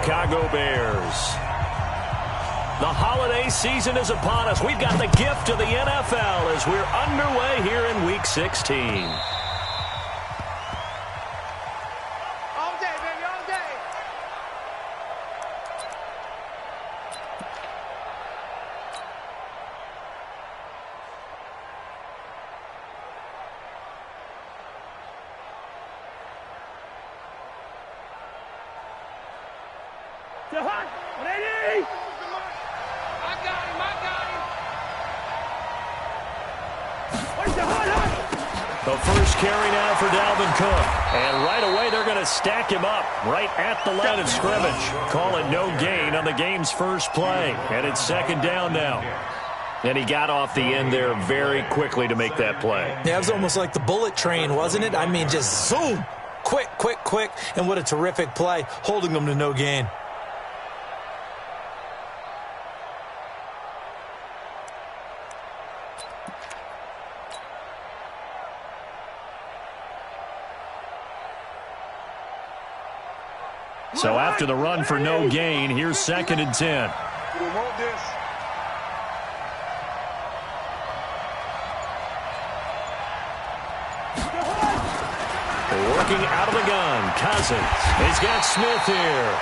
Chicago Bears. The holiday season is upon us. We've got the gift of the NFL as we're underway here in Week 16. All day, baby, all day. To Hunt, 180. I got him, I got him. Where's the Hunt? The first carry now for Dalvin Cook. And right away, they're going to stack him up right at the line of scrimmage. Call it no gain on the game's first play. And it's second down now. And he got off the end there very quickly to make that play. Yeah, it was almost like the bullet train, wasn't it? I mean, just zoom. Quick, quick, quick. And what a terrific play, holding them to no gain. So after the run for no gain, here's second and 10. We want this. Working out of the gun, Cousins. He's got Smith here.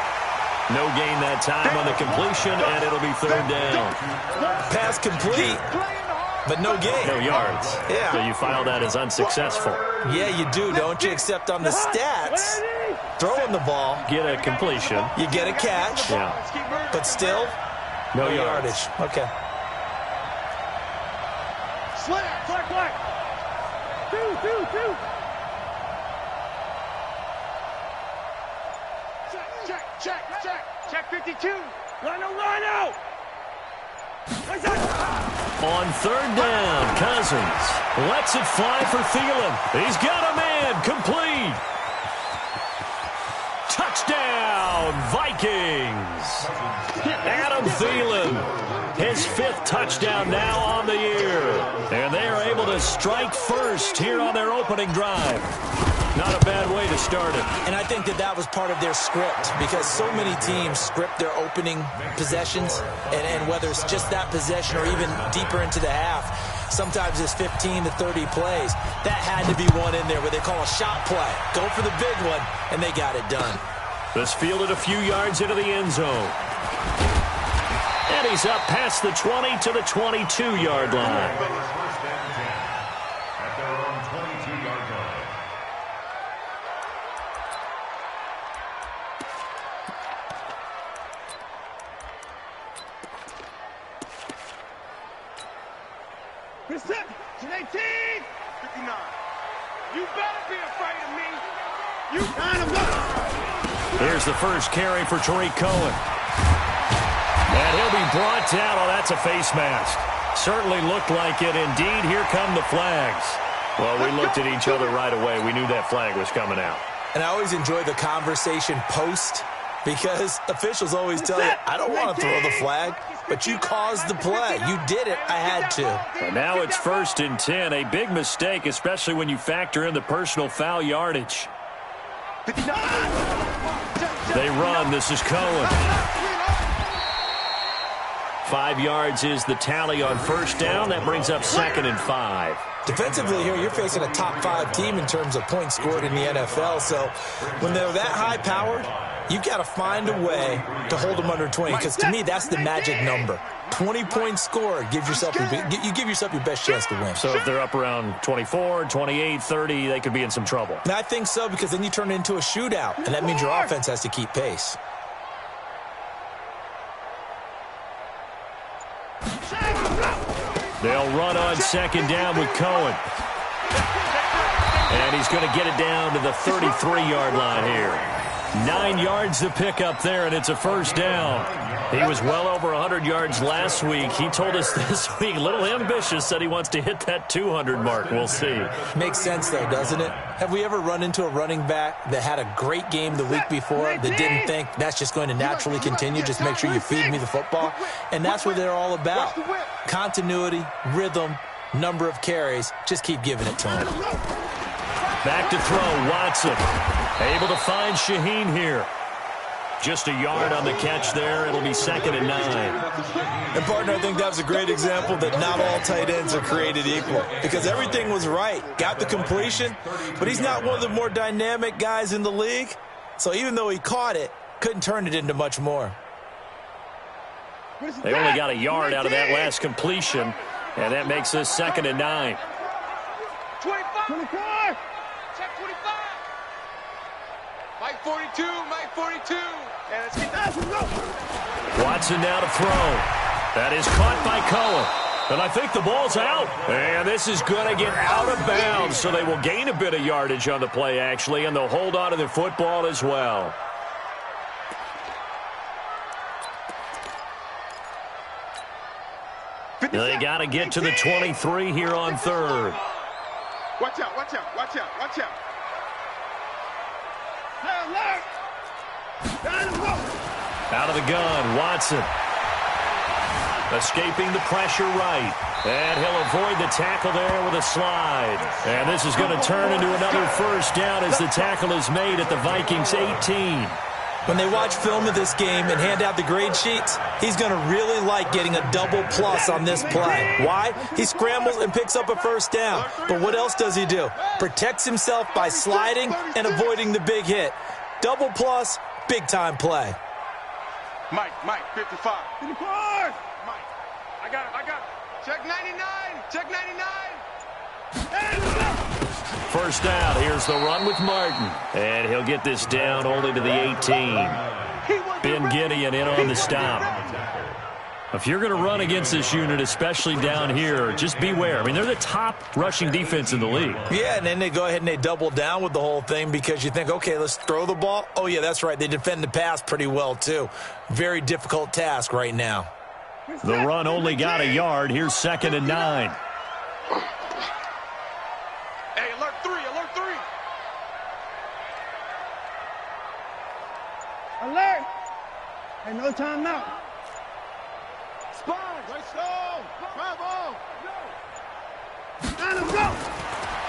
No gain that time on the completion, and it'll be third down. Pass complete, but no gain. No yards. Yeah. So you file that as unsuccessful. Yeah, you do, don't you? Except on the stats, throwing the ball, Get a completion. you get a catch, Yeah. but still, No yardage. Okay. Slant. Flag. 2. Check 52. Rhino. Where's that? On third down, Cousins lets it fly for Thielen. He's got a man, complete. Touchdown, Vikings. Adam Thielen, his fifth touchdown now on the year. And they are able to strike first here on their opening drive. Not a bad way to start it. And I think that was part of their script, because so many teams script their opening possessions, and whether it's just that possession or even deeper into the half, sometimes it's 15 to 30 plays. That had to be one in there where they call a shot play. Go for the big one, and they got it done. This fielded a few yards into the end zone. And he's up past the 20 to the 22-yard line. Reset. 18. 59. You better be afraid of me. You Here's the first carry for Tariq Cohen. And he'll be brought down. Oh, that's a face mask. Certainly looked like it. Indeed, here come the flags. Well, we looked at each other right away. We knew that flag was coming out. And I always enjoy the conversation post, because officials always tell you, I don't want to throw the flag, but you caused the play. You did it. I had to. And now it's first and 10. A big mistake, especially when you factor in the personal foul yardage. They run. This is Cohen. 5 yards is the tally on first down. That brings up second and 5. Defensively here, you're facing a top 5 team in terms of points scored in the NFL. So when they're that high-powered, you've got to find a way to hold them under 20, because to me, that's the magic number. 20 points scored, you give yourself your best chance to win. So if they're up around 24, 28, 30, they could be in some trouble. And I think so, because then you turn it into a shootout, and that means your offense has to keep pace. They'll run on second down with Cohen. And he's going to get it down to the 33-yard line here. 9 yards to pick up there, and it's a first down. He was well over 100 yards last week. He told us this week, a little ambitious, said he wants to hit that 200 mark. We'll see. Makes sense, though, doesn't it? Have we ever run into a running back that had a great game the week before that didn't think that's just going to naturally continue? Just make sure you feed me the football. And that's what they're all about. Continuity, rhythm, number of carries. Just keep giving it to him. Back to throw, Watson. Able to find Shaheen here. Just a yard on the catch there. It'll be 2nd and 9. And, partner, I think that was a great example that not all tight ends are created equal because everything was right. Got the completion, but he's not one of the more dynamic guys in the league. So even though he caught it, couldn't turn it into much more. They only got a yard out of that last completion, and that makes this 2nd and 9. 25. 24. Check 25. Mike 42. Mike 42. And let's get that. Watson now to throw. That is caught by Cohen. And I think the ball's out. And this is going to get out of bounds, so they will gain a bit of yardage on the play, actually, and they'll hold on to the football as well. They got to get to the 23 here on 3rd. Watch out, watch out, watch out, watch out. Out of the gun, Watson. Escaping the pressure right. And he'll avoid the tackle there with a slide. And this is going to turn into another first down as the tackle is made at the Vikings 18. When they watch film of this game and hand out the grade sheets, he's going to really like getting a double plus on this play. Why? He scrambles and picks up a first down. But what else does he do? Protects himself by sliding and avoiding the big hit. Double plus, big-time play. Mike, 55. 54. Mike, I got it. Check 99. Check 99. First down. Here's the run with Martin. And he'll get this down only to the 18. Ben Gideon in on the stop. If you're going to run against this unit, especially down here, just beware. I mean, they're the top rushing defense in the league. Yeah, and then they go ahead and they double down with the whole thing because you think, okay, let's throw the ball. Oh, yeah, that's right. They defend the pass pretty well, too. Very difficult task right now. The run only got a yard. Here's 2nd and 9. Hey, alert 3. Alert. Hey, no timeout.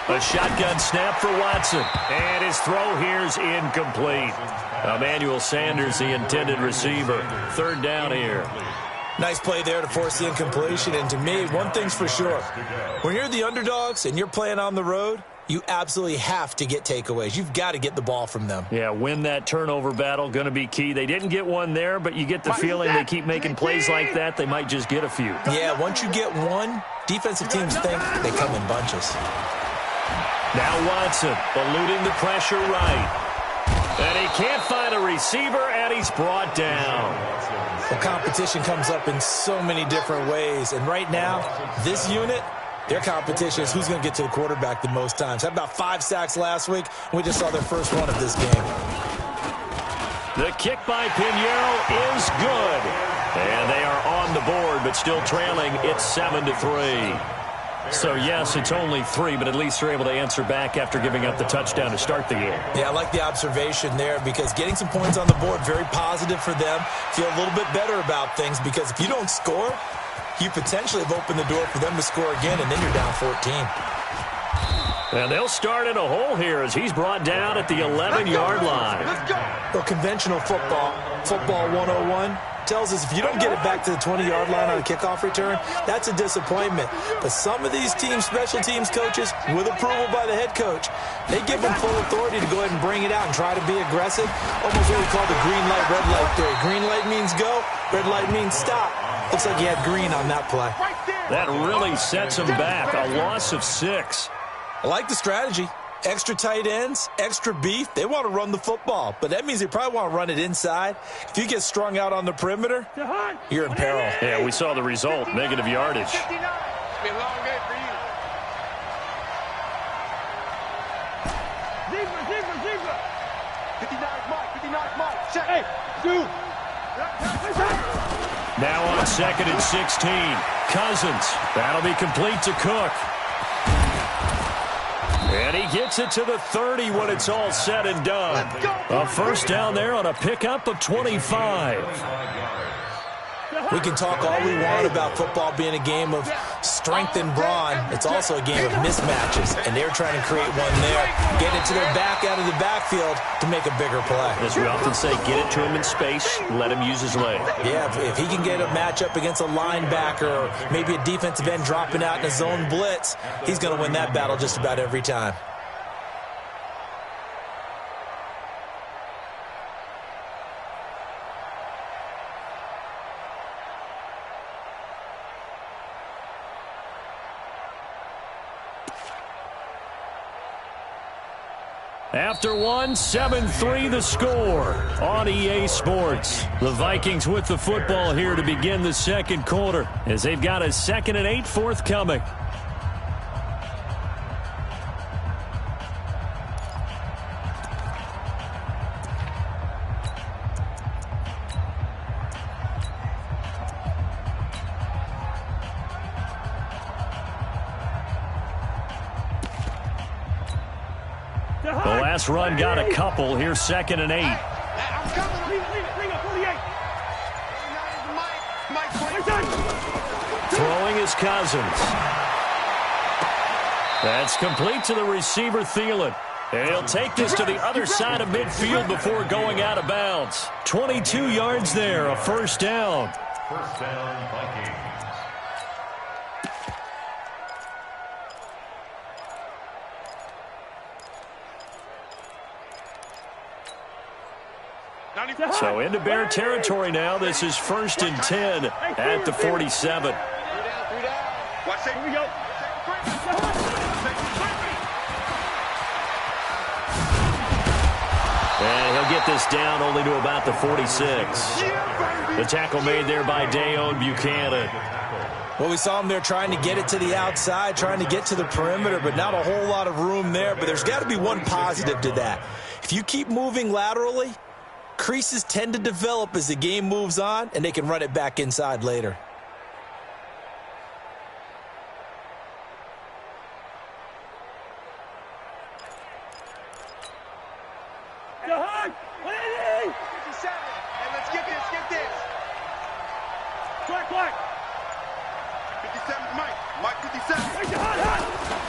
A shotgun snap for Watson. And his throw here's incomplete. Emmanuel Sanders, the intended receiver. 3rd down here. Nice play there to force the incompletion. And to me, one thing's for sure. When you're the underdogs and you're playing on the road, you absolutely have to get takeaways. You've got to get the ball from them. Yeah, win that turnover battle, going to be key. They didn't get one there, but you get the feeling they keep making plays like that, they might just get a few. Yeah, once you get one, defensive teams think they come in bunches. Now Watson eluding the pressure right. And he can't find a receiver, and he's brought down. Well, competition comes up in so many different ways. And right now, this unit, their competition is who's going to get to the quarterback the most times. Had about 5 sacks last week. We just saw their first one of this game. The kick by Pinheiro is good. And they are on the board, but still trailing. It's 7-3. So, yes, it's only 3, but at least they're able to answer back after giving up the touchdown to start the game. Yeah, I like the observation there because getting some points on the board, very positive for them. Feel a little bit better about things because if you don't score, you potentially have opened the door for them to score again, and then you're down 14. And they'll start in a hole here as he's brought down at the 11-yard line. Well, conventional football 101, tells us if you don't get it back to the 20-yard line on a kickoff return, that's a disappointment. But some of these teams, special teams coaches, with approval by the head coach, they give them full authority to go ahead and bring it out and try to be aggressive. Almost what we call the green light, red light theory. Green light means go, red light means stop. Looks like he had green on that play. That really sets him back. A loss of 6. I like the strategy. Extra tight ends, extra beef. They want to run the football, but that means they probably want to run it inside. If you get strung out on the perimeter, you're in peril. Yeah, we saw the result, negative yardage. It's been a long day for you. Zebra. 59 Mike. Check. Hey, dude. Now on 2nd and 16. Cousins. That'll be complete to Cook. And he gets it to the 30 when it's all said and done. A first down there on a pickup of 25. We can talk all we want about football being a game of strength and brawn. It's also a game of mismatches, and they're trying to create one there. Get it to their back out of the backfield to make a bigger play. As we often say, get it to him in space, let him use his leg. Yeah, if he can get a matchup against a linebacker or maybe a defensive end dropping out in a zone blitz, he's going to win that battle just about every time. After one, 7-3 the score on EA Sports. The Vikings with the football here to begin the second quarter as they've got a 2nd and 8 forthcoming. The last run got a couple. Here's 2nd and 8. Throwing is Cousins. That's complete to the receiver, Thielen. And he'll take this to the other side of midfield before going out of bounds. 22 yards there, a first down. First down, Vikings. So into Bear territory now. This is 1st and 10 at the 47. Watch it. Here we go. And he'll get this down only to about the 46. The tackle made there by Dayon Buchanan. Well, we saw him there trying to get it to the outside, trying to get to the perimeter, but not a whole lot of room there. But there's got to be one positive to that. If you keep moving laterally, creases tend to develop as the game moves on, and they can run it back inside later. And let's get this. Quack. 57, Mike 57.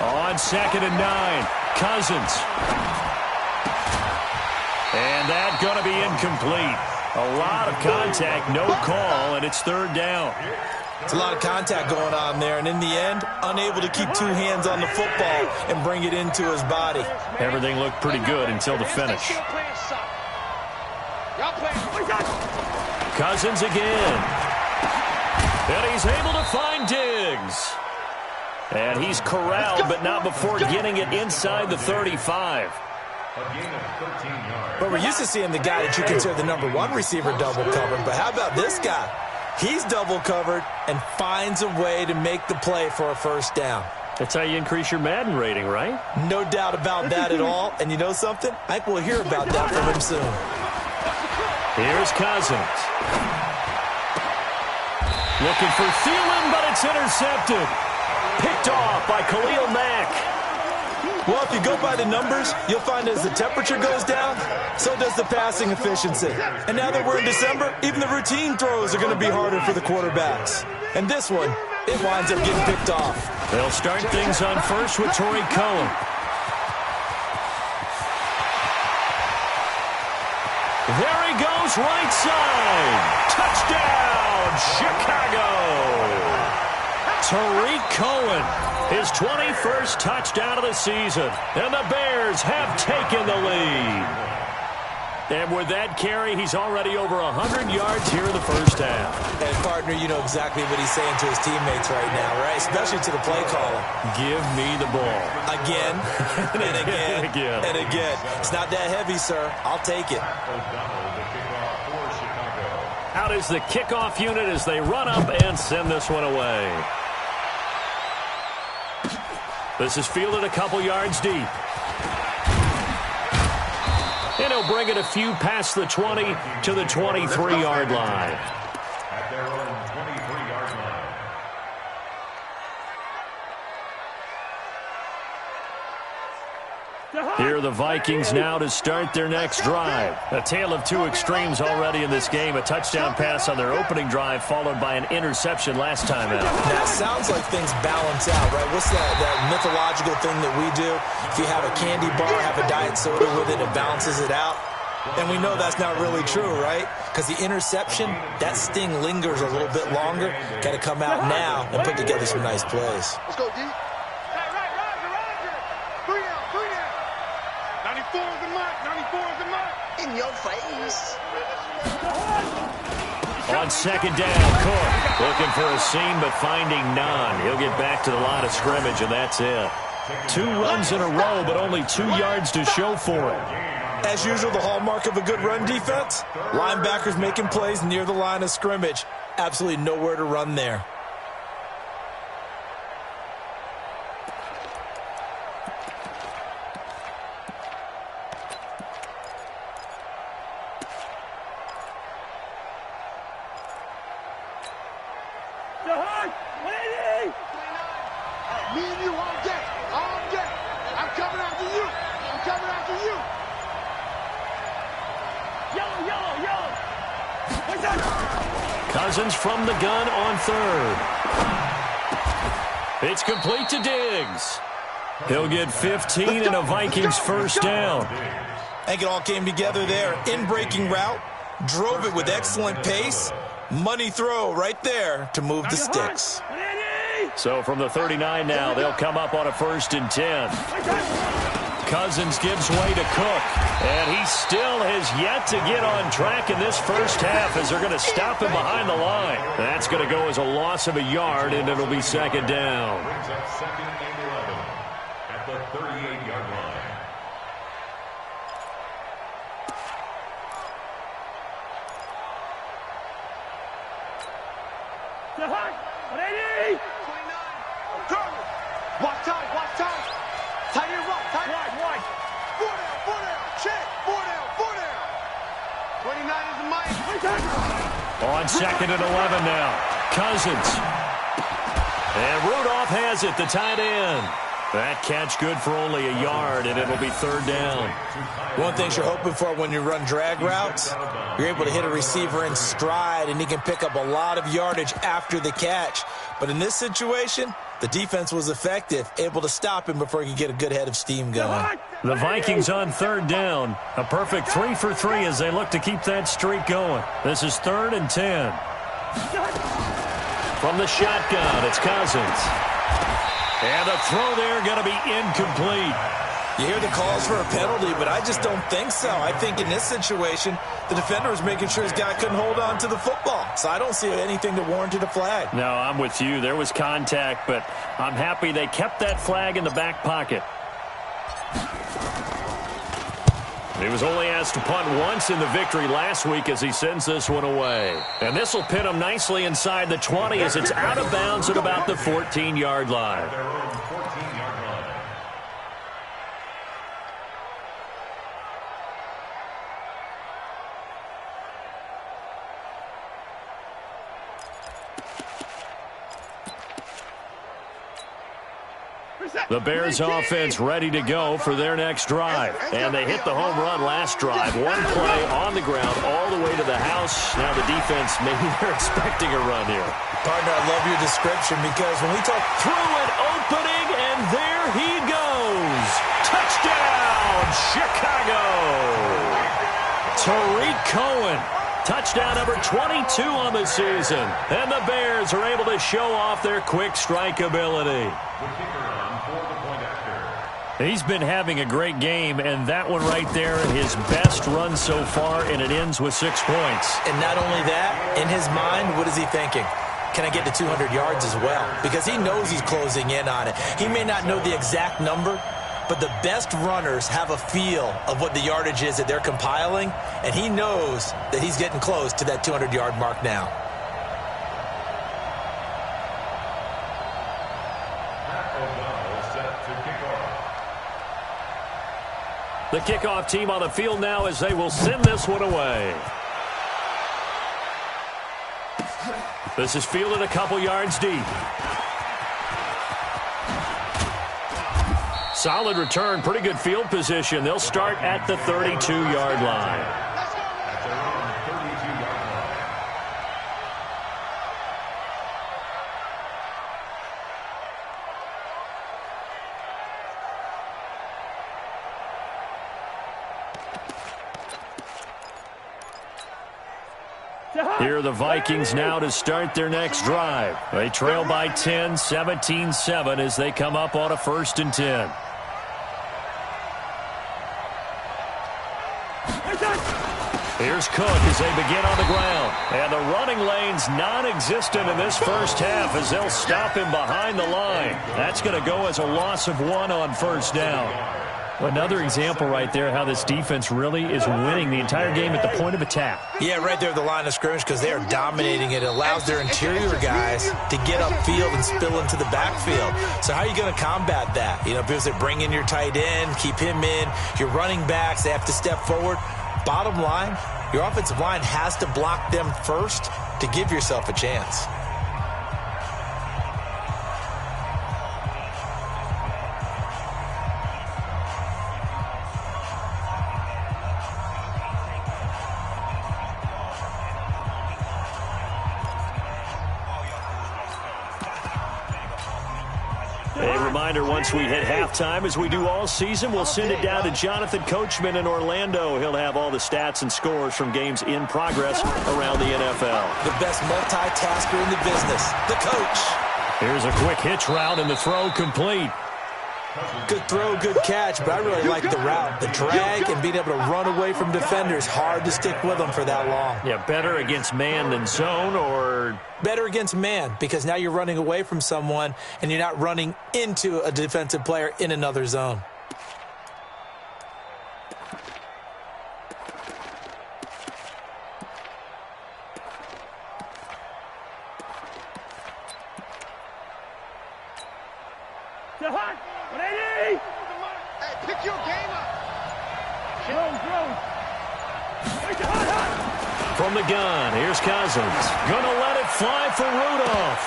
On 2nd and 9, Cousins. And that's going to be incomplete. A lot of contact, no call, and it's 3rd down. It's a lot of contact going on there, and in the end, unable to keep 2 hands on the football and bring it into his body. Everything looked pretty good until the finish. Cousins again. And he's able to find Diggs. And he's corralled, but not before getting it inside the 35. But we're used to seeing the guy that you consider the #1 receiver double covered. But how about this guy? He's double covered and finds a way to make the play for a first down. That's how you increase your Madden rating, right? No doubt about that at all. And you know something? I think we'll hear about that from him soon. Here's Cousins. Looking for Thielen, but it's intercepted. Picked off by Khalil Mack. Well, if you go by the numbers, you'll find as the temperature goes down, so does the passing efficiency. And now that we're in December, even the routine throws are going to be harder for the quarterbacks. And this one, it winds up getting picked off. They'll start things on first with Torrey Cohen. There he goes, right side. Touchdown, Chicago. Tariq Cohen, his 21st touchdown of the season. And the Bears have taken the lead. And with that carry, he's already over 100 yards here in the first half. And, partner, you know exactly what he's saying to his teammates right now, right? Especially to the play caller. Give me the ball. Again, and again, and again. It's not that heavy, sir. I'll take it. Out is the kickoff unit as they run up and send this one away. This is fielded a couple yards deep. And he'll bring it a few past the 20 to the 23-yard line. At their own 23-yard line. Here are the Vikings now to start their next drive. A tale of two extremes already in this game. A touchdown pass on their opening drive, followed by an interception last time out. Now, it sounds like things balance out, right? What's that mythological thing that we do? If you have a candy bar, have a diet soda with it, it balances it out. And we know that's not really true, right? Because the interception, that sting lingers a little bit longer. Got to come out now and put together some nice plays. Let's go, D. Hey, Roger. 3 down. 94 is the mark. 94 is the mark. In your face. On second down, Cook looking for a seam but finding none. He'll get back to the line of scrimmage, and that's it. 2 runs in a row, but only 2 yards to show for it. As usual, the hallmark of a good run defense, linebackers making plays near the line of scrimmage. Absolutely nowhere to run there. Me and you all day. All day. I'm coming after you. I'm coming after you. Yellow. What's that? Cousins from the gun on third. It's complete to Diggs. He'll get 15 and a Vikings first down. I think it all came together there. In-breaking route, drove it with excellent pace. Money throw right there to move the sticks. So from the 39 now, they'll come up on a 1st and 10. Cousins gives way to Cook, and he still has yet to get on track in this first half as they're going to stop him behind the line. That's going to go as a loss of a yard, and it'll be second down. Brings up 2nd and 11 at the 38-yard line. Watch time. Tight end right. Wide. 4 down. Check. 4 down. 29 is the mic. On 2nd and 11 now. Cousins. And Rudolph has it, the tight end. That catch good for only a yard, and it'll be 3rd down. One thing you're hoping for when you run drag routes, you're able to hit a receiver in stride, and he can pick up a lot of yardage after the catch. But in this situation, the defense was effective, able to stop him before he could get a good head of steam going. The Vikings on 3rd down. A perfect 3 for 3 as they look to keep that streak going. This is 3rd and 10. From the shotgun, it's Cousins. And the throw there going to be incomplete. You hear the calls for a penalty, but I just don't think so. I think in this situation, the defender was making sure his guy couldn't hold on to the football. So I don't see anything that warranted a flag. No, I'm with you. There was contact, but I'm happy they kept that flag in the back pocket. He was only asked to punt once in the victory last week as he sends this one away. And this will pin him nicely inside the 20 as it's out of bounds at about the 14-yard line. Their own 14-yard line. The Bears offense ready to go for their next drive. And they hit the home run last drive. One play on the ground all the way to the house. Now the defense, maybe they're expecting a run here. Partner, I love your description because when we talk through an opening, and there he goes. Touchdown, Chicago. Tariq Cohen. Touchdown number 22 on the season. And the Bears are able to show off their quick strike ability. He's been having a great game, and that one right there, his best run so far, and it ends with 6 points. And not only that, in his mind, what is he thinking? Can I get to 200 yards as well? Because he knows he's closing in on it. He may not know the exact number, but the best runners have a feel of what the yardage is that they're compiling, and he knows that he's getting close to that 200-yard mark now. The kickoff team on the field now as they will send this one away. This is fielded a couple yards deep. Solid return, pretty good field position. They'll start at the 32-yard line. At their own 32-yard line. Here are the Vikings now to start their next drive. They trail by 10, 17-7 as they come up on a 1st and 10. Here's Cook as they begin on the ground. And the running lane's non-existent in this first half as they'll stop him behind the line. That's going to go as a loss of 1 on 1st down. Another example right there how this defense really is winning the entire game at the point of attack. Yeah, right there at the line of scrimmage because they are dominating it. It allows their interior guys to get upfield and spill into the backfield. So how are you going to combat that? You know, because they bring in your tight end, keep him in. Your running backs, they have to step forward. Bottom line, your offensive line has to block them first to give yourself a chance. Once we hit halftime, as we do all season, we'll send it down to Jonathan Coachman in Orlando. He'll have all the stats and scores from games in progress around the NFL. The best multitasker in the business, the coach. Here's a quick hitch route and the throw complete. Good throw, good catch, but I really like the route. The drag and being able to run away from defenders, hard to stick with them for that long. Yeah, better against man than zone, or? Better against man, because now you're running away from someone and you're not running into a defensive player in another zone. Pick your game up. From the gun, here's Cousins. Gonna let it fly for Rudolph.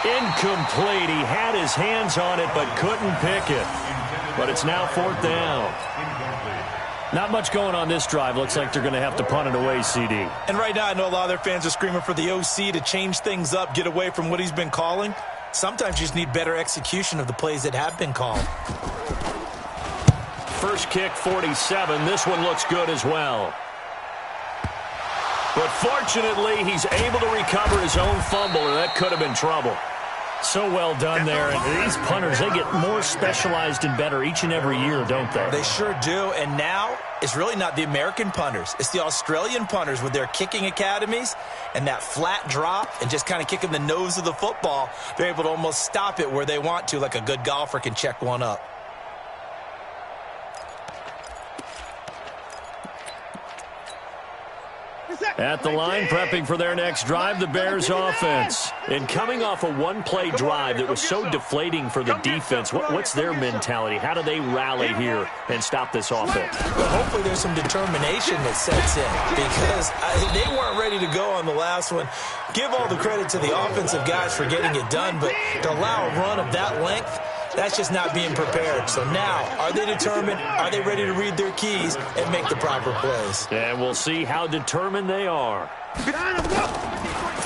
Incomplete. He had his hands on it but couldn't pick it. But it's now 4th down. Not much going on this drive. Looks like they're going to have to punt it away, CD. And right now I know a lot of their fans are screaming for the OC to change things up, get away from what he's been calling. Sometimes you just need better execution of the plays that have been called. First kick, 47. This one looks good as well. But fortunately, he's able to recover his own fumble, or that could have been trouble. So well done there. And these punters, they get more specialized and better each and every year, don't they? They sure do. And now it's really not the American punters. It's the Australian punters with their kicking academies and that flat drop and just kind of kicking the nose of the football. They're able to almost stop it where they want to, like a good golfer can check one up. At the line, prepping for their next drive, the Bears offense. And coming off a one-play drive that was so deflating for the defense, what's their mentality? How do they rally here and stop this offense? Well, hopefully there's some determination that sets in because they weren't ready to go on the last one. Give all the credit to the offensive guys for getting it done, but to allow a run of that length, that's just not being prepared. So now, are they determined? Are they ready to read their keys and make the proper plays? And we'll see how determined they are.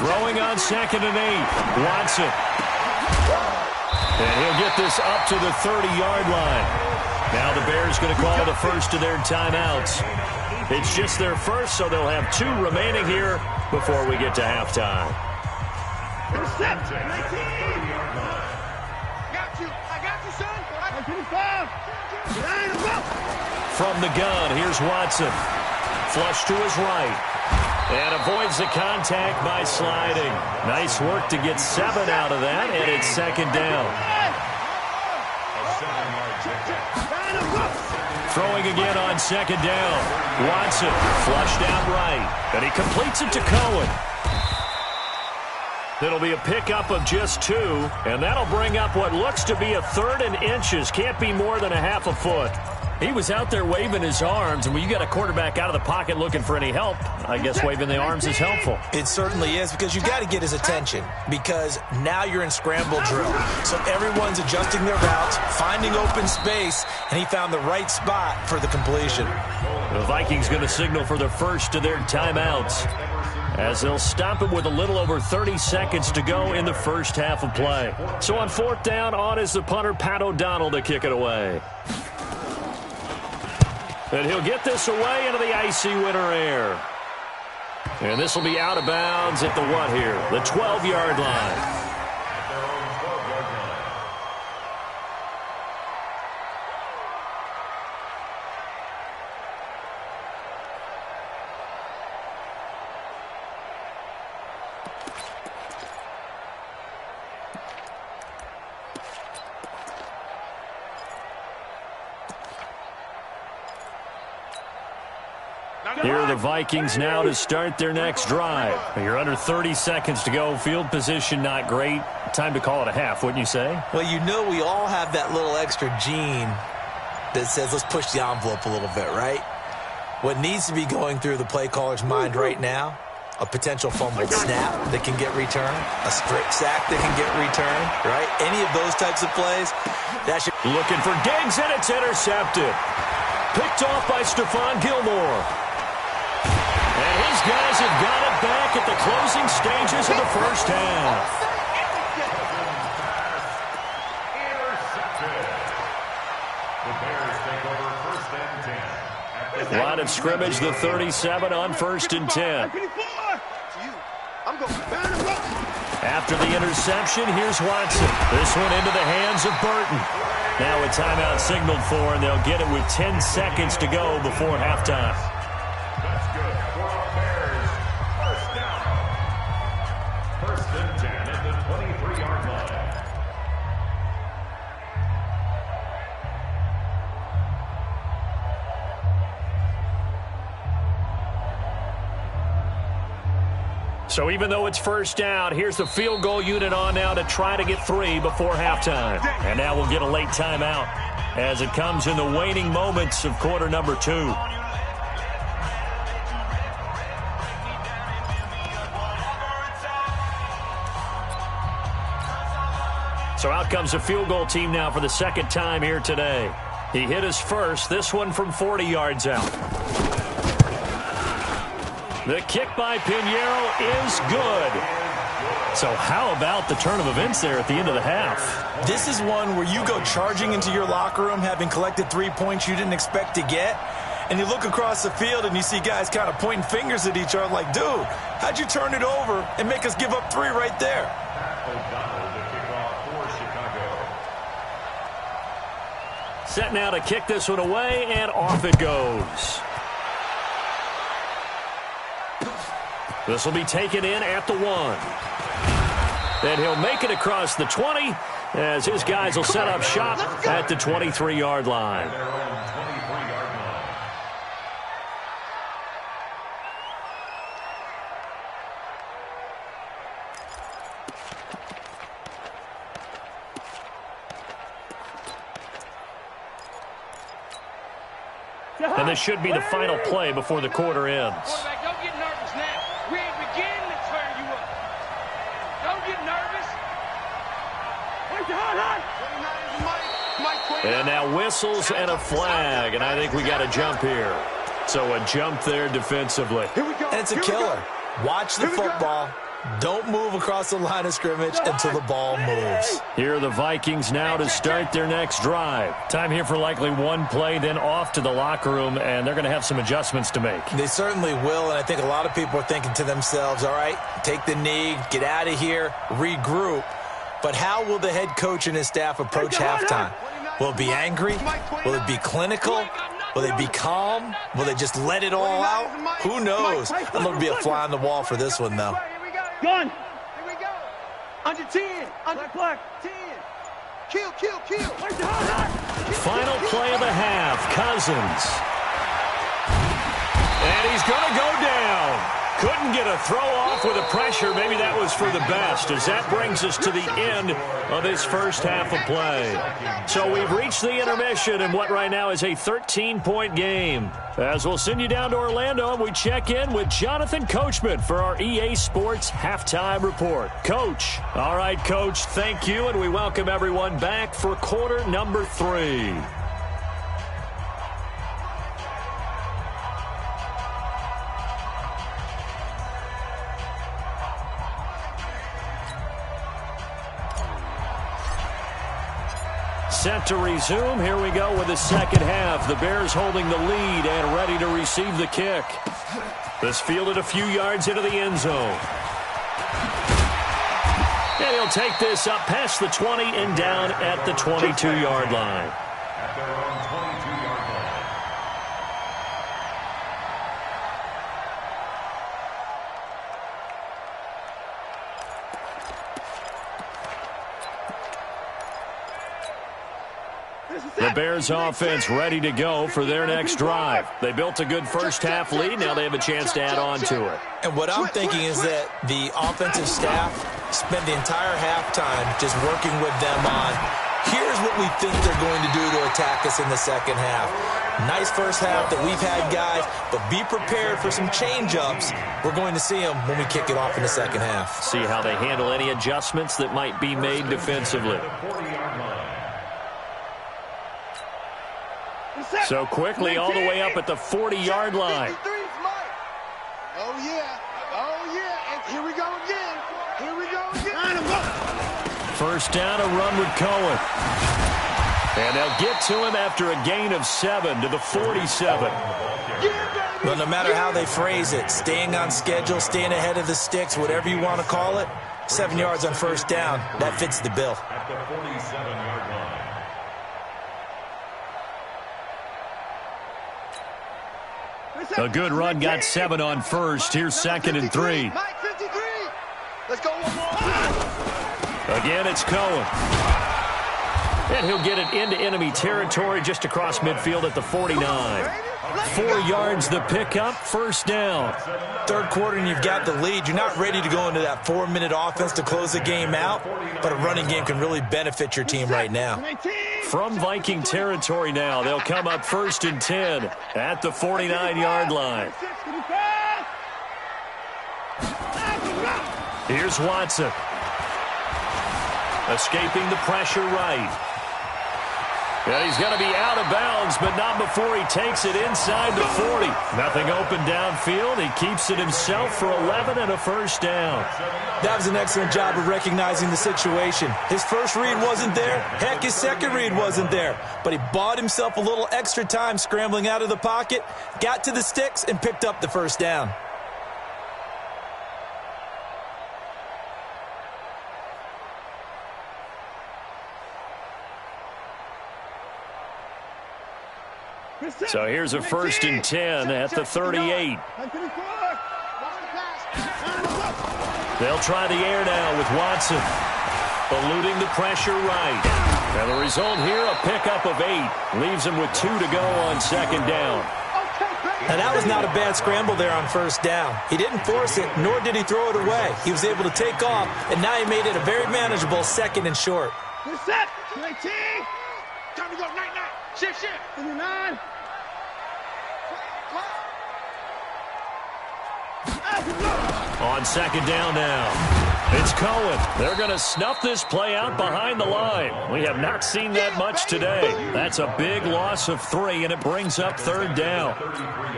Throwing on 2nd and 8. Watson. And he'll get this up to the 30-yard line. Now the Bears going to call the first of their timeouts. It's just their first, so they'll have 2 remaining here before we get to halftime. From the gun, here's Watson. Flush to his right. And avoids the contact by sliding. Nice work to get 7 out of that, and it's 2nd down. Throwing again on 2nd down. Watson flushed out right, and he completes it to Cohen. It'll be a pickup of just 2, and that'll bring up what looks to be a 3rd and inches. Can't be more than a half a foot. He was out there waving his arms, and when you got a quarterback out of the pocket looking for any help, I guess waving the arms is helpful. It certainly is, because you got to get his attention, because now you're in scramble drill. So everyone's adjusting their routes, finding open space, and he found the right spot for the completion. The Vikings going to signal for the first of their timeouts, as they'll stop it with a little over 30 seconds to go in the first half of play. So on 4th down, on is the punter, Pat O'Donnell, to kick it away. And he'll get this away into the icy winter air. And this will be out of bounds at the what here? The 12-yard line. Here are the Vikings now to start their next drive. You're under 30 seconds to go. Field position not great. Time to call it a half, wouldn't you say? Well, you know we all have that little extra gene that says let's push the envelope a little bit, right? What needs to be going through the play caller's mind right now, a potential fumbled snap that can get returned, a strip sack that can get returned, right? Any of those types of plays, that should... Looking for Diggs, and it's intercepted. Picked off by Stephon Gilmore. And his guys have got it back at the closing stages of the first half. Line of scrimmage, the 37 on 1st and 10. After the interception, here's Watson. This one into the hands of Burton. Now a timeout signaled for, and they'll get it with 10 seconds to go before halftime. So even though it's first down, here's the field goal unit on now to try to get 3 before halftime. And now we'll get a late timeout as it comes in the waning moments of quarter number 2. So out comes the field goal team now for the second time here today. He hit his first, this one from 40 yards out. The kick by Pinheiro is good. So how about the turn of events there at the end of the half? This is one where you go charging into your locker room having collected 3 points you didn't expect to get, and you look across the field and you see guys kind of pointing fingers at each other like, dude, how'd you turn it over and make us give up 3 right there? Set now to kick this one away, and off it goes. This will be taken in at the 1. And he'll make it across the 20 as his guys will set up shop at the 23-yard line. And this should be the final play before the quarter ends. Quarterback, don't get nervous now. We ain't beginning to turn you up. Don't get nervous. And now whistles and a flag, and I think we got a jump here. So a jump there defensively. And it's a killer. Watch the football. Don't move across the line of scrimmage until the ball moves. Here are the Vikings now to start their next drive. Time here for likely one play, then off to the locker room, and they're going to have some adjustments to make. They certainly will, and I think a lot of people are thinking to themselves, all right, take the knee, get out of here, regroup. But how will the head coach and his staff approach halftime? Will it be angry? Will it be clinical? Will they be calm? Will they just let it all out? Who knows? I'm going to be a fly on the wall for this one, though. Gun. Here we go. Under 10. Under Black. 10. Kill. Final play of the half, Cousins. And he's going to go down. Couldn't get a throw off with the pressure. Maybe that was for the best, as that brings us to the end of this first half of play. So we've reached the intermission in what right now is a 13-point game. As we'll send you down to Orlando, and we check in with Jonathan Coachman for our EA Sports Halftime Report. Coach. All right, Coach, thank you, and we welcome everyone back for quarter number 3. Set to resume. Here we go with the second half. The Bears holding the lead and ready to receive the kick. This fielded a few yards into the end zone. And he'll take this up past the 20 and down at the 22-yard line. At their own 22-yard line. The Bears offense ready to go for their next drive. They built a good first half lead. Now they have a chance to add on to it. And what I'm thinking is that the offensive staff spent the entire halftime just working with them on, here's what we think they're going to do to attack us in the second half. Nice first half that we've had, guys, but be prepared for some change-ups. We're going to see them when we kick it off in the second half. See how they handle any adjustments that might be made defensively. So quickly all the way up at the 40-yard line. Oh, yeah. Oh, yeah. And here we go again. Here we go again. First down, a run with Cohen. And they'll get to him after a gain of 7 to the 47. Well, no matter how they phrase it, staying on schedule, staying ahead of the sticks, whatever you want to call it, 7 yards on first down, that fits the bill. At the 47-yard line. A good run got 7 on first. Here's 2nd and 3. Let's go one more. Again, it's Cohen. And he'll get it into enemy territory just across midfield at the 49. 4 yards the pickup, first down. Third quarter and you've got the lead. You're not ready to go into that 4-minute offense to close the game out, but a running game can really benefit your team right now. From Viking territory now, they'll come up 1st and 10 at the 49-yard line. Here's Watson. Escaping the pressure right. And he's going to be out of bounds, but not before he takes it inside the 40. Nothing open downfield. He keeps it himself for 11 and a first down. That was an excellent job of recognizing the situation. His first read wasn't there. Heck, his second read wasn't there. But he bought himself a little extra time scrambling out of the pocket, got to the sticks, and picked up the first down. So here's a 1st and 10 at the 38. They'll try the air now with Watson. Eluding the pressure right. And the result here, a pickup of 8. Leaves him with 2 to go on 2nd down. Now that was not a bad scramble there on first down. He didn't force it, nor did he throw it away. He was able to take off, and now he made it a very manageable 2nd and short. Set. 19. Time to go. Night. Shift. 9. On 2nd down now, it's Cohen. They're going to snuff this play out behind the line. We have not seen that much today. That's a big loss of 3, and it brings up 3rd down.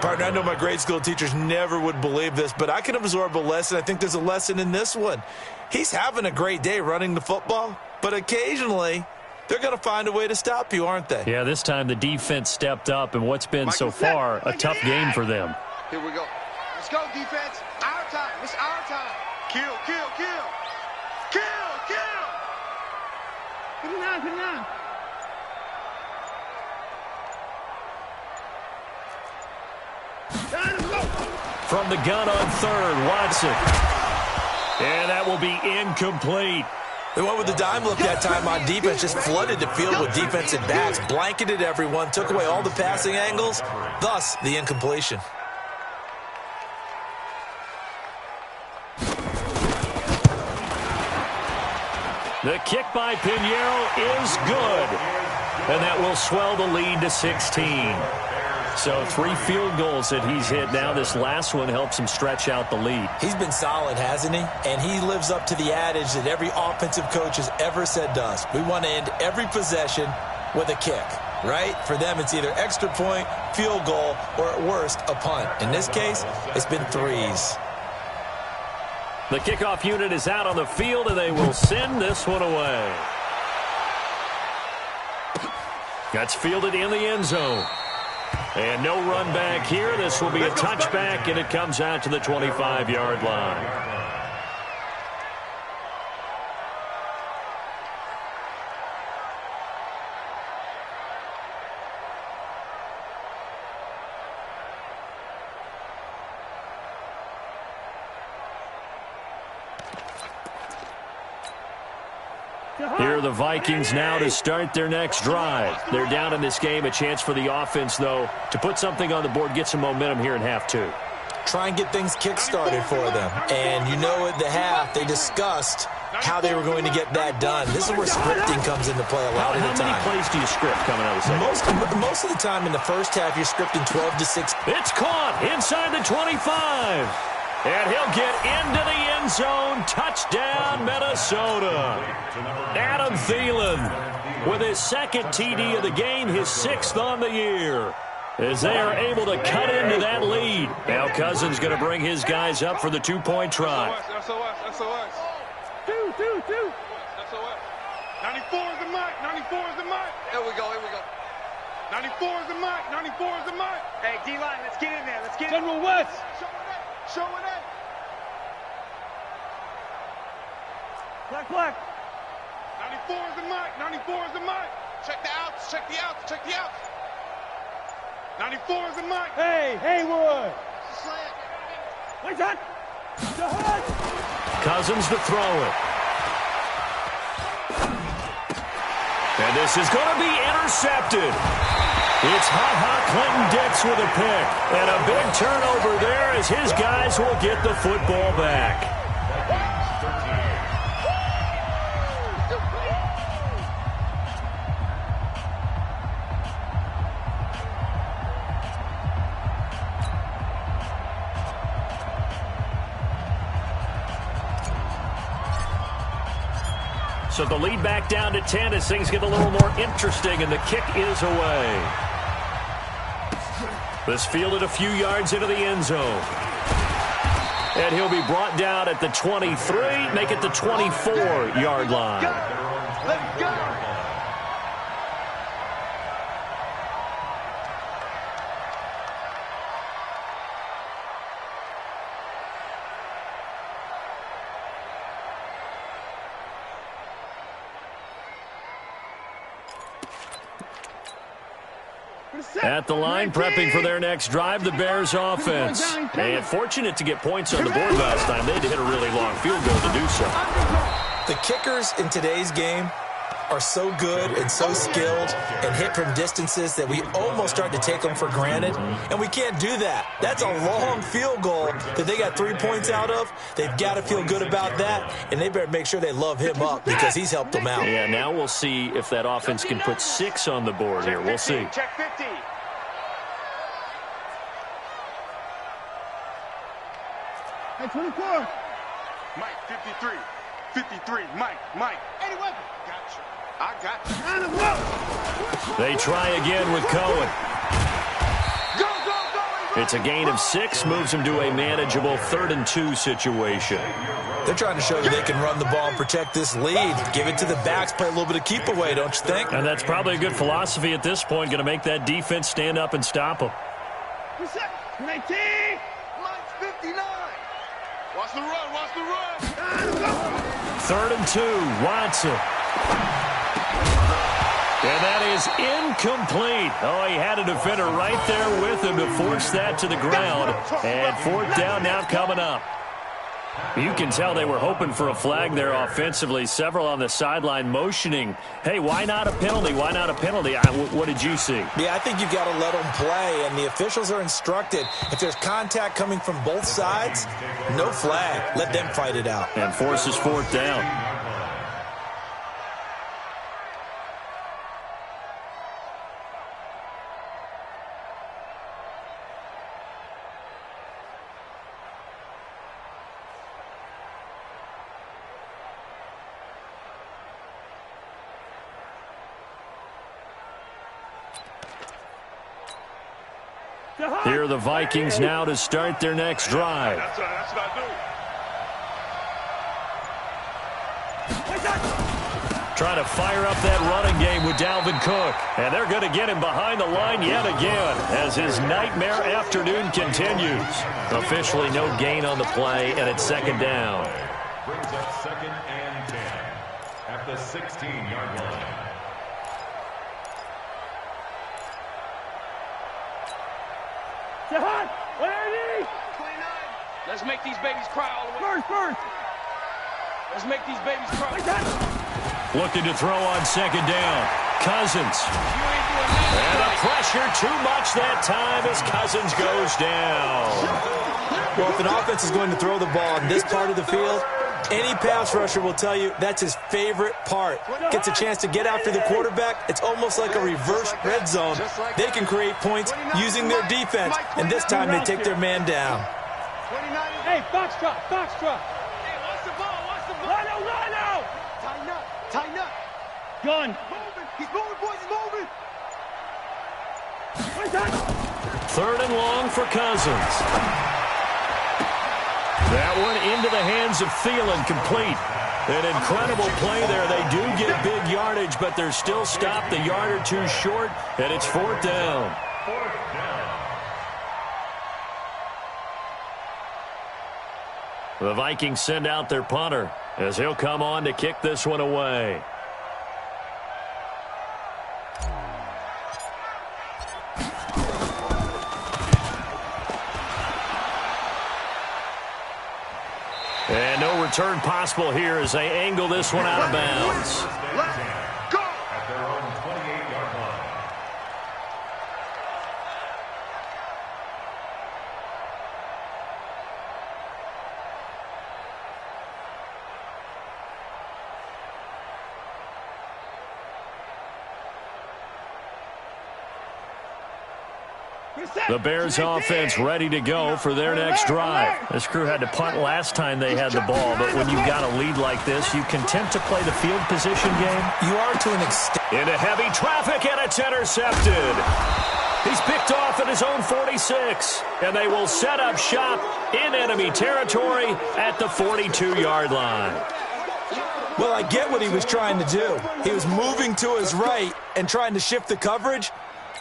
Partner, I know my grade school teachers never would believe this, but I can absorb a lesson. I think there's a lesson in this one. He's having a great day running the football, but occasionally they're going to find a way to stop you, aren't they? Yeah, this time the defense stepped up, and what's been so far a tough game for them. Here we go. Let's go, defense. Our time. It's our time. Kill. Put it on. From the gun on 3rd, Watson. And that will be incomplete. They went with the dime look that time on defense, just flooded the field with defensive backs, blanketed everyone, took away all the passing angles, thus the incompletion. The kick by Pinheiro is good. And that will swell the lead to 16. So 3 field goals that he's hit now. This last one helps him stretch out the lead. He's been solid, hasn't he? And he lives up to the adage that every offensive coach has ever said to us. We want to end every possession with a kick, right? For them, it's either extra point, field goal, or at worst, a punt. In this case, it's been 3s. The kickoff unit is out on the field, and they will send this one away. That's fielded in the end zone. And no run back here. This will be a touchback, and it comes out to the 25-yard line. Here are the Vikings now to start their next drive. They're down in this game. A chance for the offense, though, to put something on the board, get some momentum here in half 2. Try and get things kick-started for them. And you know at the half, they discussed how they were going to get that done. This is where scripting comes into play a lot of the time. How many plays do you script coming out of the second? Most of the time in the first half, you're scripting 12 to 6. It's caught inside the 25. And he'll get into the end zone. Touchdown, Minnesota. Adam Thielen with his second TD of the game, his 6th on the year, as they are able to cut into that lead. Now Cousins going to bring his guys up for the 2-point try. SOS. 2. SOS. 94 is the mic. 94 is the mic. Here we go. 94 is the mic. 94 is the mic. Hey, D-line, let's get in there. Let's get General West. Show it in. Black. 94 is the mic. 94 is the mic. Check the outs. 94 is the mic. Hey, Haywood. Wait, that. Cousins to throw it. And this is going to be intercepted. It's Clinton Dix with a pick. And a big turnover there as his guys will get the football back. So the lead back down to 10 as things get a little more interesting, and the kick is away. This fielded a few yards into the end zone. And he'll be brought down at the 23, make it the 24-yard line. Let's go. At the line, prepping for their next drive, the Bears offense. And fortunate to get points on the board last time. They had to hit a really long field goal to do so. The kickers in today's game are so good and so skilled and hit from distances that we almost start to take them for granted, and we can't do that. That's a long field goal that they got 3 points out of. They've got to feel good about that, and they better make sure they love him up because he's helped them out. Yeah, now we'll see if that offense can put 6 on the board here. We'll see. Check 50. Hey, 24. Mike, 53. 53. Mike. Any weapon. Got you. I got you. They try again with Cohen. Go. It's a gain of 6, moves them to a manageable 3rd and 2 situation. They're trying to show you they can run the ball and protect this lead. Give it to the backs, play a little bit of keep away, don't you think? And that's probably a good philosophy at this point, going to make that defense stand up and stop them. 19. Mike's 59. Watch the run. 3rd and 2, Watson. And that is incomplete. Oh, he had a defender right there with him to force that to the ground. And 4th down now coming up. You can tell they were hoping for a flag there offensively. Several on the sideline motioning, hey, why not a penalty? Why not a penalty? What did you see? Yeah, I think you've got to let them play, and the officials are instructed. If there's contact coming from both sides, no flag. Let them fight it out. And forces 4th down. Here are the Vikings now to start their next drive. That's what I do. Trying to fire up that running game with Dalvin Cook. And they're going to get him behind the line yet again as his nightmare afternoon continues. Officially no gain on the play, and it's second down. Brings up 2nd and 10 at the 16-yard line. Let's make these babies cry all the way. First. Let's make these babies cry. Looking to throw on second down. Cousins. And the pressure too much that time as Cousins goes down. Well, if an offense is going to throw the ball in this part of the field, any pass rusher will tell you that's his favorite part. Gets a chance to get after the quarterback. It's almost like a reverse red zone. They can create points using their defense, and this time they take their man down. Hey, Foxtrot. Hey, watch the ball. Rhino. Tighten up. Gun. He's moving, boys, he's moving. 3rd and long for Cousins. That one into the hands of Thielen, complete. An incredible play there. They do get big yardage, but they're still stopped a yard or two short, and it's 4th down. The Vikings send out their punter as he'll come on to kick this one away. And no return possible here as they angle this one out of bounds. Let's go. At their own 28-yard line. The Bears offense ready to go for their next drive. This crew had to punt last time they had the ball, but when you've got a lead like this, you content to play the field position game? You are to an extent. Into heavy traffic, and it's intercepted. He's picked off at his own 46, and they will set up shop in enemy territory at the 42-yard line. Well, I get what he was trying to do. He was moving to his right and trying to shift the coverage,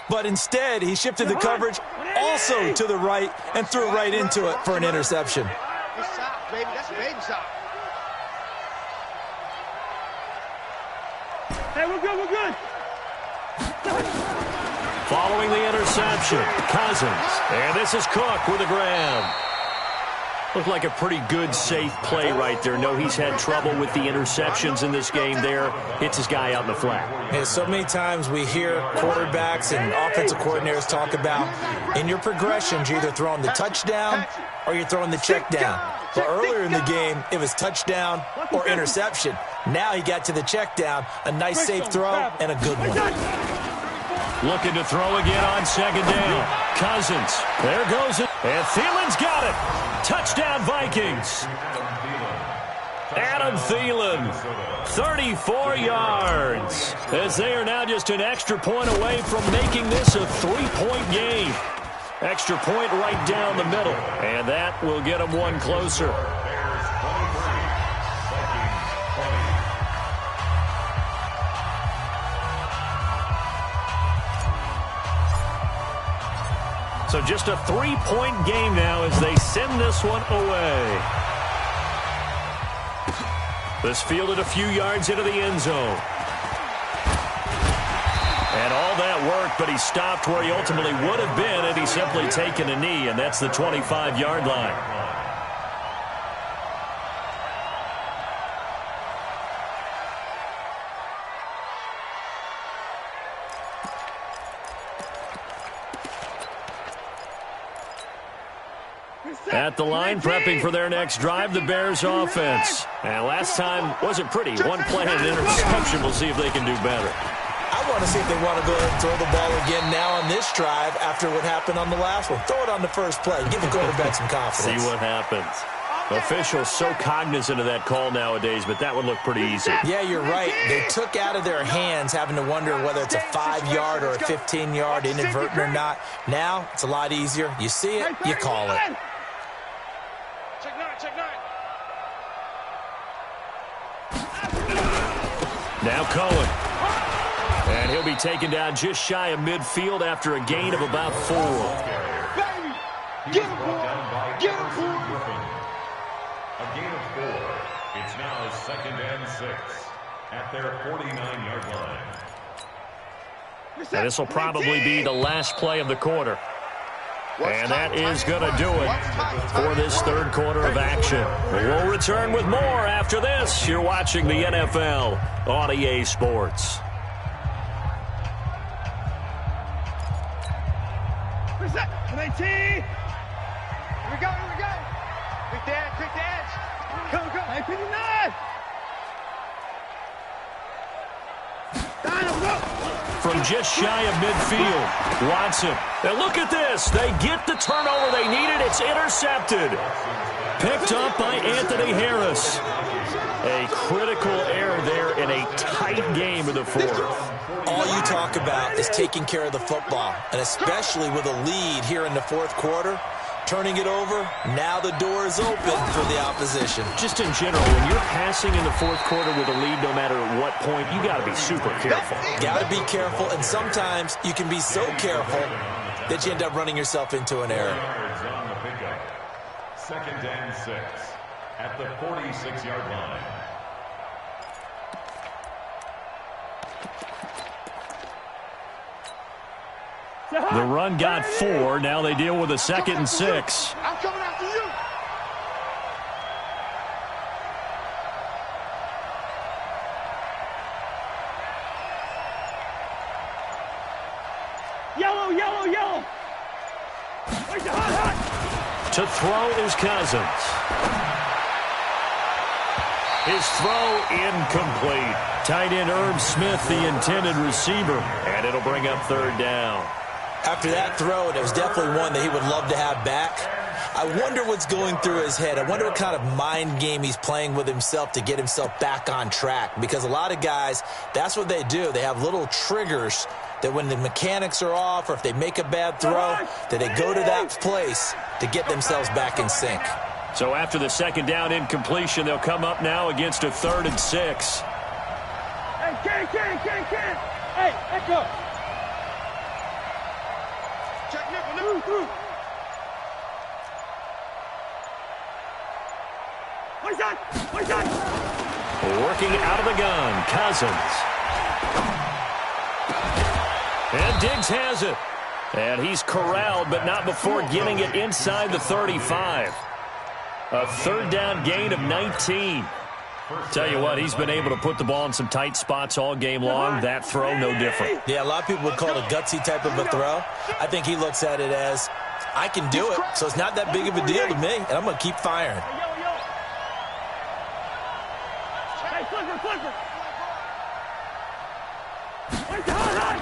but instead he shifted the coverage also to the right and threw right into it for an interception. Good shot, baby. That's a baby shot. Hey, we're good. Following the interception, Cousins. And this is Cook with the grab. Looked like a pretty good, safe play right there. No, he's had trouble with the interceptions in this game there. Hits his guy out in the flat. And so many times we hear quarterbacks and offensive coordinators talk about in your progressions, you're either throwing the touchdown or you're throwing the check down. But earlier in the game, it was touchdown or interception. Now he got to the check down, a nice safe throw and a good one. Looking to throw again on second down. Cousins. There goes it. And Thielen's got it. Touchdown, Vikings. Adam Thielen, 34 yards. As they are now just an extra point away from making this a 3-point game. Extra point right down the middle. And that will get them one closer. So just a 3-point game now as they send this one away. This fielded a few yards into the end zone. And all that worked, but he stopped where he ultimately would have been had he simply taken a knee, and that's the 25-yard line. At the line, prepping for their next drive, the Bears offense. And last time wasn't pretty. One play and an interception. We'll see if they can do better. I want to see if they want to go ahead and throw the ball again now on this drive after what happened on the last one. Throw it on the first play. Give the quarterback some confidence. See what happens. Officials so cognizant of that call nowadays, but that would look pretty easy. Yeah, you're right. They took out of their hands having to wonder whether it's a 5-yard or a 15-yard, inadvertent or not. Now, it's a lot easier. You see it, you call it. Check nine, check nine. Now Cohen. And he'll be taken down just shy of midfield after a gain of about 4. Baby, get him, boy. Get him, boy. A gain of 4. It's now 2nd and 6 at their 49-yard line. And this will probably be the last play of the quarter. And that is going to do it for this third quarter of action. We'll return with more after this. You're watching the NFL on EA Sports. Reset. 19. Here we go, here we go. Quick the edge, quick the edge. Come, come. 59. From just shy of midfield, Watson. And look at this. They get the turnover they needed. It's intercepted. Picked up by Anthony Harris. A critical error there in a tight game in the fourth. All you talk about is taking care of the football, and especially with a lead here in the fourth quarter. Turning it over, now the door is open for the opposition. Just in general, when you're passing in the fourth quarter with a lead, no matter at what point, you got to be super careful. Got to be careful, and sometimes you can be so careful that you end up running yourself into an error. On the pickup. 2nd and 6 at the 46-yard line. The run got 4. Now they deal with a 2nd and 6. I'm coming after you. Yellow, yellow, yellow. Where's the hot? To throw is Cousins. His throw incomplete. Tight end Herb Smith, the intended receiver. And it'll bring up 3rd down. After that throw, it was definitely one that he would love to have back. I wonder what's going through his head. I wonder what kind of mind game he's playing with himself to get himself back on track. Because a lot of guys, that's what they do. They have little triggers that when the mechanics are off or if they make a bad throw, that they go to that place to get themselves back in sync. So after the 2nd down incompletion, they'll come up now against a 3rd and 6. Hey, Ken. Hey, Echo. Check nickel, through. Where's that? Working out of the gun, Cousins. And Diggs has it. And he's corralled, but not before getting it inside the 35. A 3rd down gain of 19. Tell you what, he's been able to put the ball in some tight spots all game long. That throw, no different. Yeah, a lot of people would call it a gutsy type of a throw. I think he looks at it as, I can do it, so it's not that big of a deal to me, and I'm going to keep firing. Hey, flipper. Where's the hot?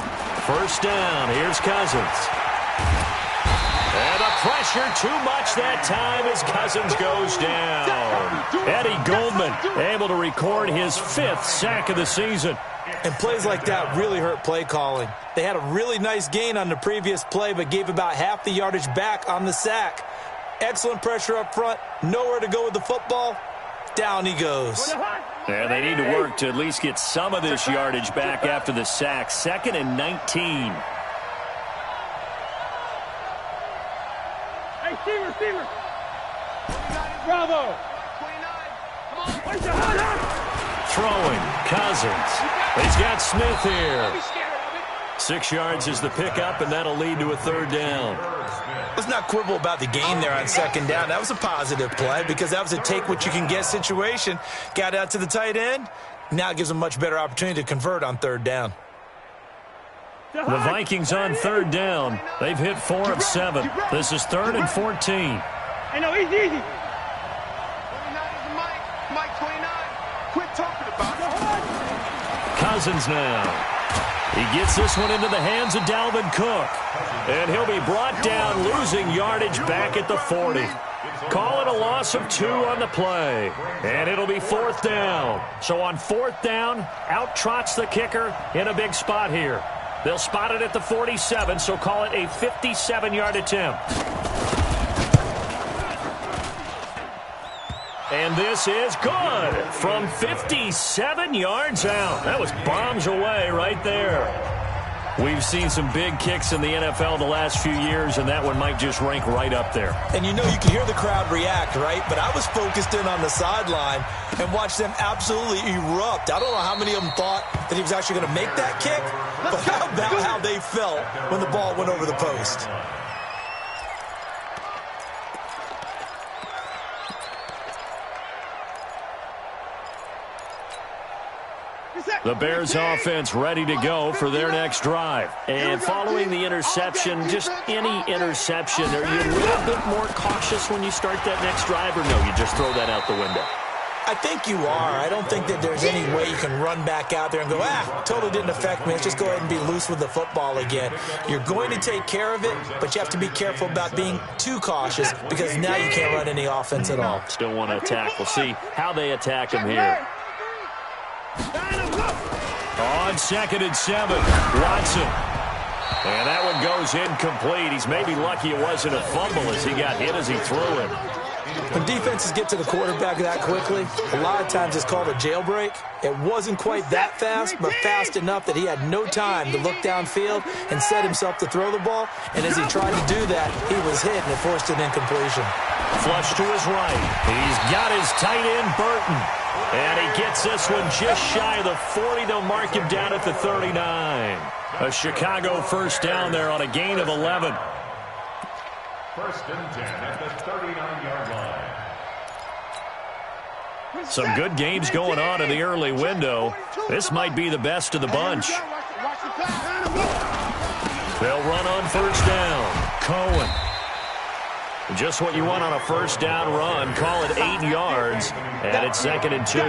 1st down, here's Cousins. And the pressure too much that time as Cousins goes down. Eddie Goldman able to record his 5th sack of the season. And plays like that really hurt play calling. They had a really nice gain on the previous play, but gave about half the yardage back on the sack. Excellent pressure up front. Nowhere to go with the football. Down he goes. And they need to work to at least get some of this yardage back after the sack. 2nd and 19. Hey, receiver. Bravo. 29. Come on. Where's the hot? Throwing, Cousins. He's got Smith here. Don't be scared of it. 6 yards is the pickup, and that'll lead to a 3rd down. Let's not quibble about the gain there on 2nd down. That was a positive play because that was a take-what-you-can-get situation. Got out to the tight end. Now it gives them a much better opportunity to convert on 3rd down. The Vikings on 3rd down. They've hit 4 of 7. This is 3rd and 14. Hey, no, easy. 29 is the Mike. Mike 29. Quit talking about it. Cousins now. He gets this one into the hands of Dalvin Cook. And he'll be brought down, losing yardage back at the 40. Call it a loss of 2 on the play. And it'll be 4th down. So on 4th down, out trots the kicker in a big spot here. They'll spot it at the 47, so call it a 57-yard attempt. And this is good from 57 yards out. That was bombs away right there. We've seen some big kicks in the NFL the last few years, and that one might just rank right up there. And you know, you can hear the crowd react, right? But I was focused in on the sideline and watched them absolutely erupt. I don't know how many of them thought that he was actually going to make that kick, but how about how they felt when the ball went over the post? The Bears offense ready to go for their next drive. And following the interception, just any interception, are you a little bit more cautious when you start that next drive, or no, you just throw that out the window? I think you are. I don't think that there's any way you can run back out there and go, totally didn't affect me. Let's just go ahead and be loose with the football again. You're going to take care of it, but you have to be careful about being too cautious because now you can't run any offense at all. Still want to attack. We'll see how they attack him here. On 2nd and 7, Watson. And that one goes incomplete. He's maybe lucky it wasn't a fumble as he got hit as he threw it. When defenses get to the quarterback that quickly, a lot of times it's called a jailbreak. It wasn't quite that fast, but fast enough that he had no time to look downfield and set himself to throw the ball. And as he tried to do that, he was hit and it forced an incompletion. Flush to his right. He's got his tight end, Burton. And he gets this one just shy of the 40. They'll mark him down at the 39. A Chicago first down there on a gain of 11. 1st and 10 at the 39-yard line. Some good games going on in the early window. This might be the best of the bunch. They'll run on 1st down. Cohen. Just what you want on a 1st down run. Call it 8 yards. And it's 2nd and 2.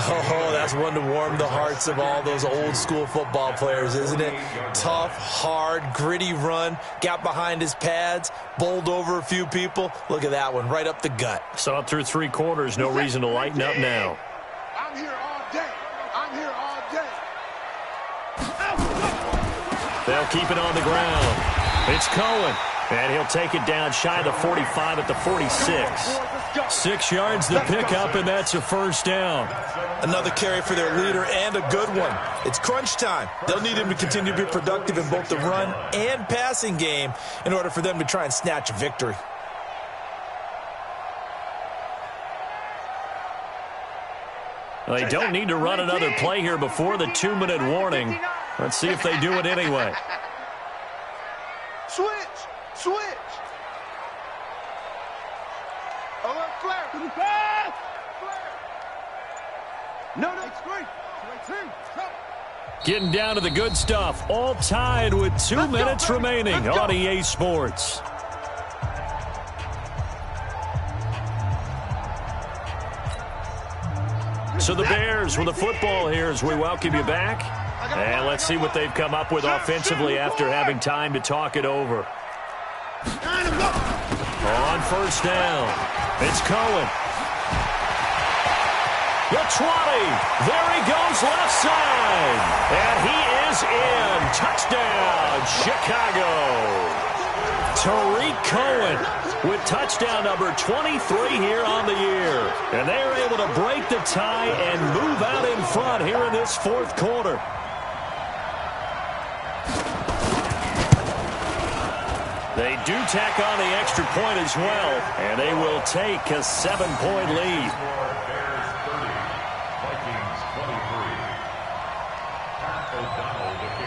Oh, that's one to warm the hearts of all those old school football players, isn't it? Tough, hard, gritty run. Got behind his pads, bowled over a few people. Look at that one, right up the gut. Saw it through 3 quarters. No reason to lighten up now. I'm here all day. I'm here all day. They'll keep it on the ground. It's Cohen. And he'll take it down shy of the 45 at the 46. 6 yards to pick up, and that's a 1st down. Another carry for their leader and a good one. It's crunch time. They'll need him to continue to be productive in both the run and passing game in order for them to try and snatch a victory. They don't need to run another play here before the 2-minute warning. Let's see if they do it anyway. Switch. A little flare. No, it's great. Getting down to the good stuff. All tied with 2 minutes remaining on EA Sports. So the Bears with the football here as we welcome you back. And let's see what they've come up with offensively after having time to talk it over. On 1st down, it's Cohen. The 20. There he goes left side. And he is in. Touchdown, Chicago. Tariq Cohen with touchdown number 23 here on the year. And they're able to break the tie and move out in front here in this 4th quarter. They do tack on the extra point as well, and they will take a 7-point lead.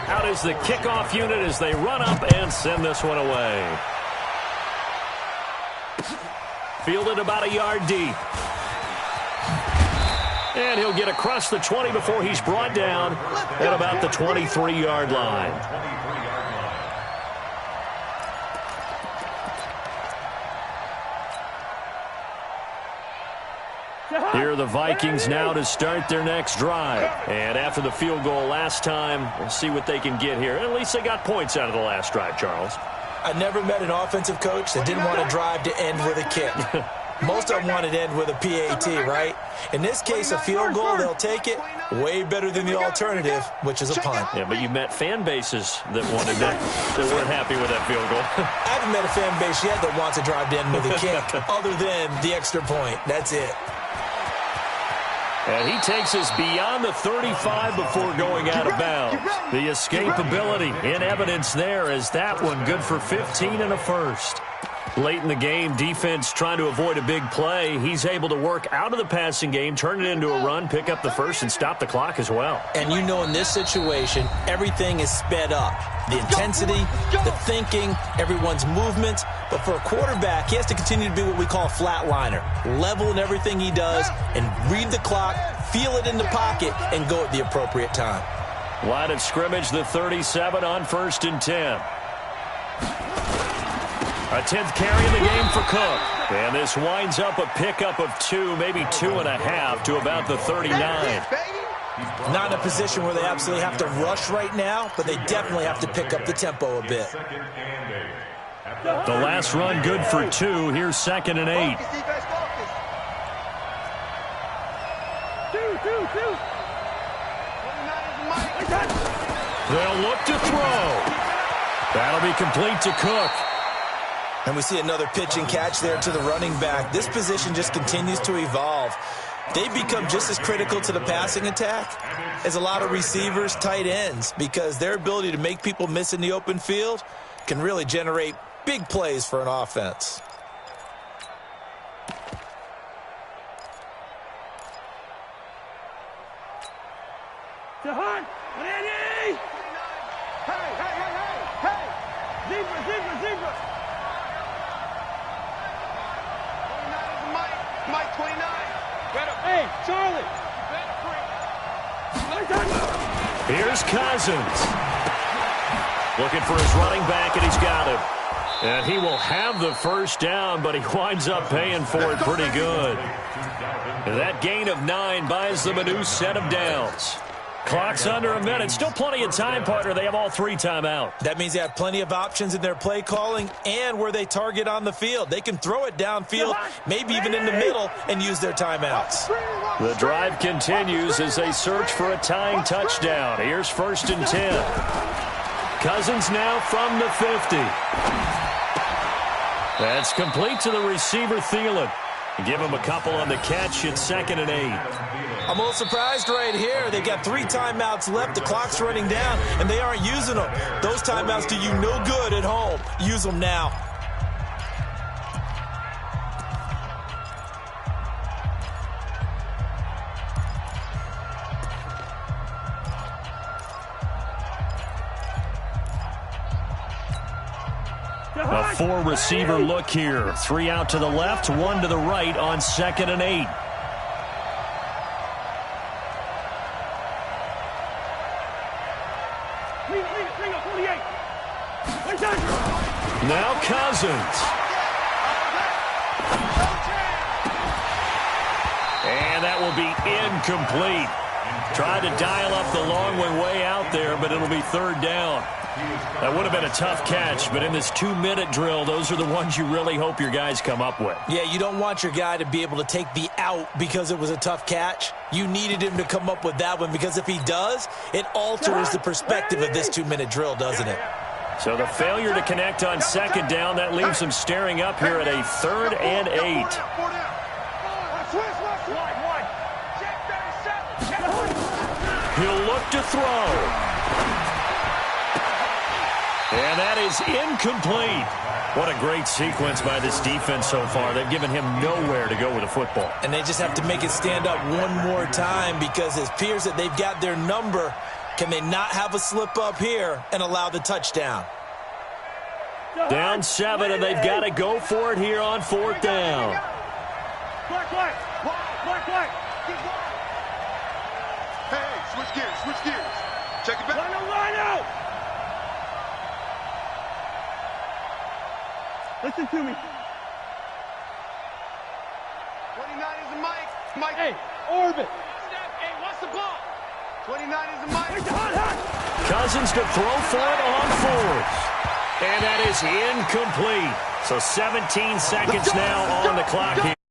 Out is the kickoff unit as they run up and send this one away. Fielded about a yard deep. And he'll get across the 20 before he's brought down at about the 23-yard line. Here are the Vikings now to start their next drive. And after the field goal last time, we'll see what they can get here. At least they got points out of the last drive, Charles. I never met an offensive coach that didn't want to drive to end with a kick. Most of them want to end with a PAT, right? In this case, a field goal, they'll take it. Way better than the alternative, which is a punt. Yeah, but you met fan bases that wanted that weren't happy with that field goal. I haven't met a fan base yet that wants to drive to end with a kick, other than the extra point. That's it. And he takes us beyond the 35 before going out of bounds. The escapability in evidence there as that one good for 15 and a first. Late in the game, defense trying to avoid a big play. He's able to work out of the passing game, turn it into a run, pick up the first, and stop the clock as well. And you know in this situation, everything is sped up. The intensity, the thinking, everyone's movements. But for a quarterback, he has to continue to be what we call a flatliner. Level in everything he does and read the clock, feel it in the pocket, and go at the appropriate time. Line of scrimmage, the 37 on 1st and 10. A 10th carry in the game for Cook. And this winds up a pickup of 2, maybe 2.5 to about the 39. Not in a position where they absolutely have to rush right now, but they definitely have to pick up the tempo a bit. The last run good for 2. Here's 2nd and 8. They'll look to throw. That'll be complete to Cook. And we see another pitch and catch there to the running back. This position just continues to evolve. They've become just as critical to the passing attack as a lot of receivers, tight ends, because their ability to make people miss in the open field can really generate big plays for an offense. Jahan, Ready! Hey! Zebra! Mike 29. Hey, Charlie! Here's Cousins. Looking for his running back, and he's got him. And he will have the first down, but he winds up paying for it pretty good. And that gain of 9 buys them a new set of downs. Clock's under a minute. Still plenty of time, partner. They have all 3 timeouts. That means they have plenty of options in their play calling and where they target on the field. They can throw it downfield, maybe even in the middle, and use their timeouts. The drive continues as they search for a tying touchdown. Here's 1st and 10. Cousins now from the 50. That's complete to the receiver, Thielen. Give him a couple on the catch at 2nd and 8. I'm a little surprised right here. They've got 3 timeouts left. The clock's running down, and they aren't using them. Those timeouts do you no good at home. Use them now. A 4-receiver look here. 3 out to the left, 1 to the right on 2nd and 8. Now Cousins. And that will be incomplete. Tried to dial up the long way out there, but it'll be 3rd down. That would have been a tough catch, but in this 2-minute drill, those are the ones you really hope your guys come up with. Yeah, you don't want your guy to be able to take the out because it was a tough catch. You needed him to come up with that one, because if he does, it alters the perspective of this 2-minute drill, doesn't it? So the failure to connect on 2nd down, that leaves him staring up here at a 3rd and 8. He'll look to throw. And that is incomplete. What a great sequence by this defense so far. They've given him nowhere to go with the football. And they just have to make it stand up one more time, because it appears that they've got their number. Can they not have a slip up here and allow the touchdown? Down 7, and they've got to go for it here on 4th down. Hey, switch gears. Check it back. Line out! Listen to me. 29 is a Mike. Hey, orbit. Hey, what's the ball? 29 is a Mike. Cousins to throw for it on 4th. And that is incomplete. So 17 seconds now on the clock here.